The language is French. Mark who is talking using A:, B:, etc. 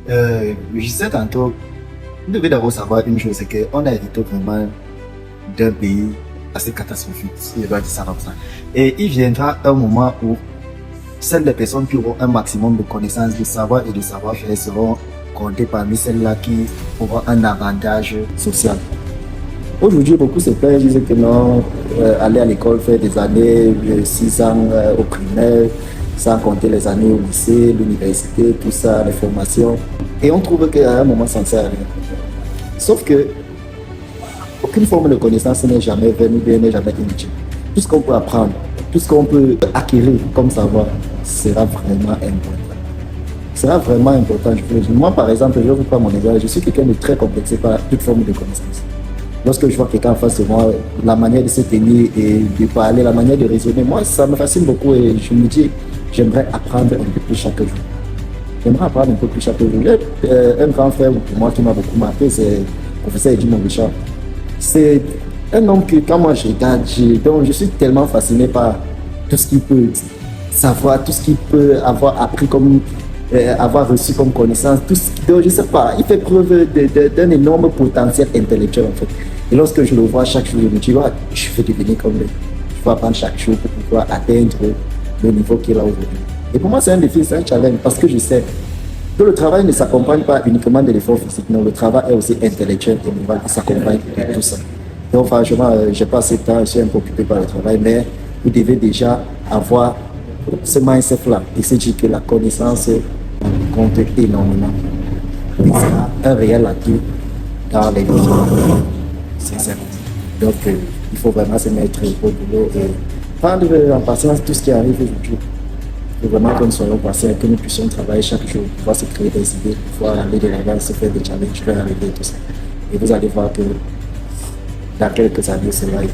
A: Je disais tantôt, vous devez d'abord savoir une chose, c'est qu'on a hérité vraiment d'un pays assez catastrophique, si je dois dire ça comme ça. Et il viendra un moment où seules les personnes qui auront un maximum de connaissances, de savoir et de savoir-faire seront comptées parmi celles-là qui auront un avantage social. Aujourd'hui, beaucoup se plaignent, disent que non, aller à l'école, faire des années, 6 ans au primaire, sans compter les années au lycée, l'université, tout ça, les formations. Et on trouve qu'à un moment, ça ne sert à rien. Sauf que aucune forme de connaissance n'est jamais venue, bien n'est jamais inutile. Tout ce qu'on peut apprendre, tout ce qu'on peut acquérir comme savoir sera vraiment important. Sera vraiment important. Moi, par exemple, je vous prends mon exemple, je suis quelqu'un de très complexé par toute forme de connaissance. Lorsque je vois quelqu'un en face de moi, la manière de se tenir et de parler, la manière de raisonner, moi, ça me fascine beaucoup et je me dis, j'aimerais apprendre un peu plus chaque jour. J'aimerais apprendre un peu plus chaque jour. Un grand frère pour moi qui m'a beaucoup marqué, c'est le professeur Edmond Richard. C'est un homme que quand moi je regarde, donc je suis tellement fasciné par tout ce qu'il peut savoir, tout ce qu'il peut avoir appris comme, avoir reçu comme connaissance, tout ce, donc, je sais pas, il fait preuve d'un énorme potentiel intellectuel en fait. Et lorsque je le vois chaque jour, je me dis, ouais, je veux devenir comme lui. Je veux apprendre chaque jour pour pouvoir atteindre le niveau qu'il a aujourd'hui. Et pour moi, c'est un défi, c'est un challenge parce que je sais que le travail ne s'accompagne pas uniquement de l'effort physique, non, le travail est aussi intellectuel et moral, il s'accompagne de tout ça. Donc, franchement, je n'ai pas assez de temps, je suis un peu occupé par le travail, mais vous devez déjà avoir ce mindset-là et se dire que la connaissance compte énormément. Et c'est un réel atout dans les vies, sincèrement. Donc, il faut vraiment se mettre au boulot et prendre en patience tout ce qui arrive aujourd'hui. Il faut vraiment que nous soyons patients, que nous puissions travailler chaque jour, pouvoir se créer des idées, pouvoir aller de l'avant, se faire des challenges, faire arriver tout ça. Et vous allez voir que dans quelques années, cela ira.